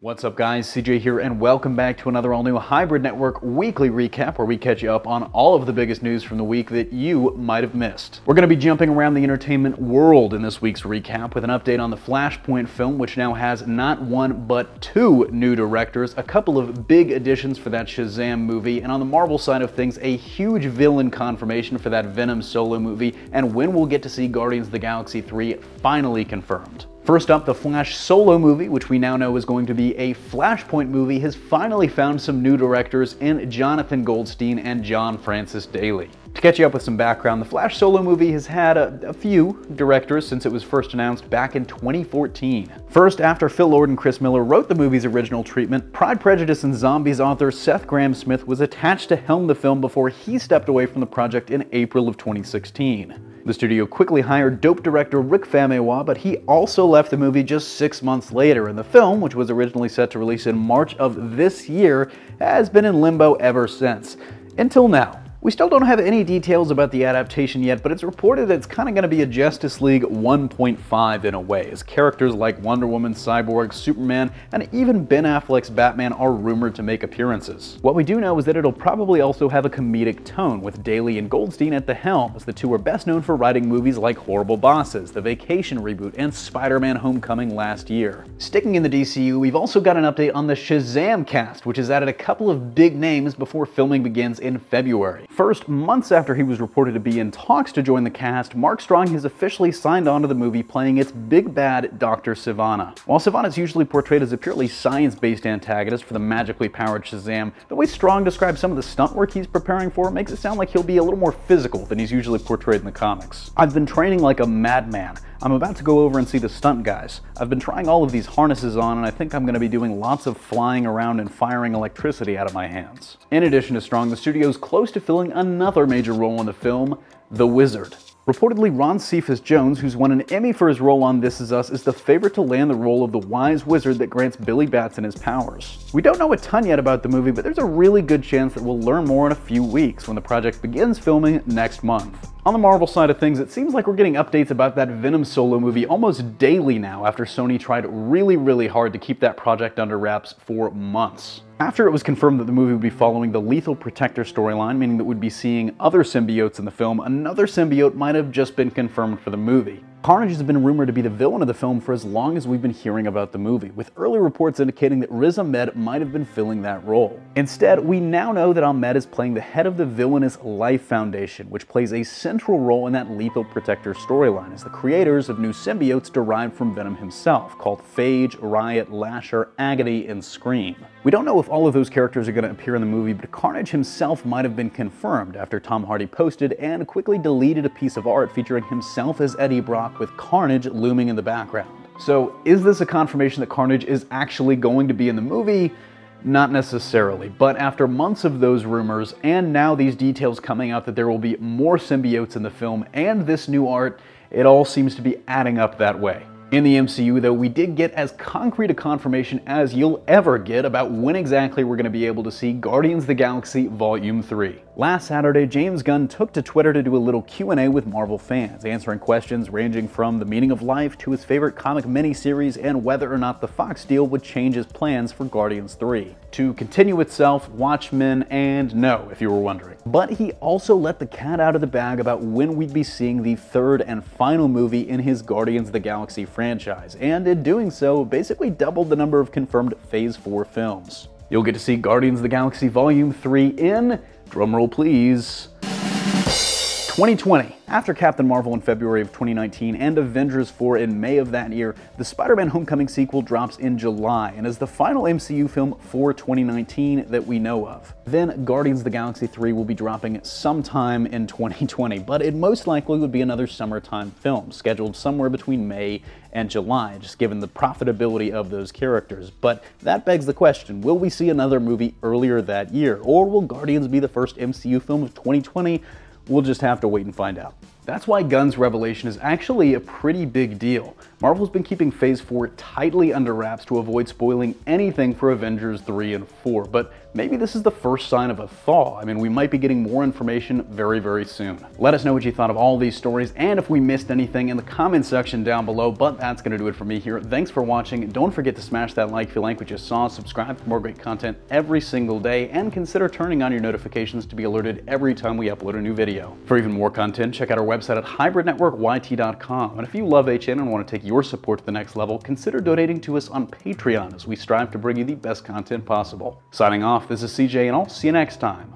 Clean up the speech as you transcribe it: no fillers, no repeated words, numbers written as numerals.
What's up guys, CJ here and welcome back to another all-new Hybrid Network weekly recap where we catch you up on all of the biggest news from the week that you might have missed. We're going to be jumping around the entertainment world in this week's recap with an update on the Flashpoint film, which now has not one but two new directors, a couple of big additions for that Shazam movie, and on the Marvel side of things, a huge villain confirmation for that Venom solo movie, and when we'll get to see Guardians of the Galaxy 3 finally confirmed. First up, the Flash solo movie, which we now know is going to be a Flashpoint movie, has finally found some new directors in Jonathan Goldstein and John Francis Daley. To catch you up with some background, the Flash solo movie has had a few directors since it was first announced back in 2014. First, after Phil Lord and Chris Miller wrote the movie's original treatment, Pride, Prejudice, and Zombies author Seth Grahame-Smith was attached to helm the film before he stepped away from the project in April of 2016. The studio quickly hired dope director Rick Famuyiwa, but he also left the movie just 6 months later, and the film, which was originally set to release in March of this year, has been in limbo ever since. Until now. We still don't have any details about the adaptation yet, but it's reported that it's kind of going to be a Justice League 1.5 in a way, as characters like Wonder Woman, Cyborg, Superman, and even Ben Affleck's Batman are rumored to make appearances. What we do know is that it'll probably also have a comedic tone, with Daley and Goldstein at the helm, as the two are best known for writing movies like Horrible Bosses, The Vacation reboot, and Spider-Man Homecoming last year. Sticking in the DCU, we've also got an update on the Shazam cast, which has added a couple of big names before filming begins in February. First, months after he was reported to be in talks to join the cast, Mark Strong has officially signed on to the movie playing its big bad Dr. Sivana. While Sivana is usually portrayed as a purely science-based antagonist for the magically powered Shazam, the way Strong describes some of the stunt work he's preparing for makes it sound like he'll be a little more physical than he's usually portrayed in the comics. "I've been training like a madman. I'm about to go over and see the stunt guys. I've been trying all of these harnesses on, and I think I'm going to be doing lots of flying around and firing electricity out of my hands." In addition to Strong, the studio's close to filling another major role in the film, the Wizard. Reportedly, Ron Cephas-Jones, who's won an Emmy for his role on This Is Us, is the favorite to land the role of the wise wizard that grants Billy Batson his powers. We don't know a ton yet about the movie, but there's a really good chance that we'll learn more in a few weeks when the project begins filming next month. On the Marvel side of things, it seems like we're getting updates about that Venom solo movie almost daily now after Sony tried really hard to keep that project under wraps for months. After it was confirmed that the movie would be following the Lethal Protector storyline, meaning that we'd be seeing other symbiotes in the film, another symbiote might have just been confirmed for the movie. Carnage has been rumored to be the villain of the film for as long as we've been hearing about the movie, with early reports indicating that Riz Ahmed might have been filling that role. Instead, we now know that Ahmed is playing the head of the villainous Life Foundation, which plays a central role in that Lethal Protector storyline, as the creators of new symbiotes derived from Venom himself, called Phage, Riot, Lasher, Agony, and Scream. We don't know if all of those characters are going to appear in the movie, but Carnage himself might have been confirmed after Tom Hardy posted and quickly deleted a piece of art featuring himself as Eddie Brock with Carnage looming in the background. So is this a confirmation that Carnage is actually going to be in the movie? Not necessarily, but after months of those rumors and now these details coming out that there will be more symbiotes in the film and this new art, it all seems to be adding up that way. In the MCU, though, we did get as concrete a confirmation as you'll ever get about when exactly we're going to be able to see Guardians of the Galaxy Volume 3. Last Saturday, James Gunn took to Twitter to do a little Q&A with Marvel fans, answering questions ranging from the meaning of life to his favorite comic miniseries and whether or not the Fox deal would change his plans for Guardians 3. To continue itself, Watchmen, and No, if you were wondering. But he also let the cat out of the bag about when we'd be seeing the third and final movie in his Guardians of the Galaxy franchise, and in doing so, basically doubled the number of confirmed Phase 4 films. You'll get to see Guardians of the Galaxy Volume 3 in, drumroll please, 2020. After Captain Marvel in February of 2019 and Avengers 4 in May of that year, the Spider-Man Homecoming sequel drops in July and is the final MCU film for 2019 that we know of. Then Guardians of the Galaxy 3 will be dropping sometime in 2020, but it most likely would be another summertime film, scheduled somewhere between May and July, just given the profitability of those characters. But that begs the question, will we see another movie earlier that year, or will Guardians be the first MCU film of 2020? We'll just have to wait and find out. That's why Gunn's revelation is actually a pretty big deal. Marvel's been keeping Phase 4 tightly under wraps to avoid spoiling anything for Avengers 3 and 4, but maybe this is the first sign of a thaw. I mean, we might be getting more information very, very soon. Let us know what you thought of all these stories and if we missed anything in the comment section down below, but that's going to do it for me here. Thanks for watching. Don't forget to smash that like if you like what you saw, subscribe for more great content every single day, and consider turning on your notifications to be alerted every time we upload a new video. For even more content, check out our website at hybridnetworkyt.com. And if you love HN and want to take your support to the next level, consider donating to us on Patreon as we strive to bring you the best content possible. Signing off, this is CJ, and I'll see you next time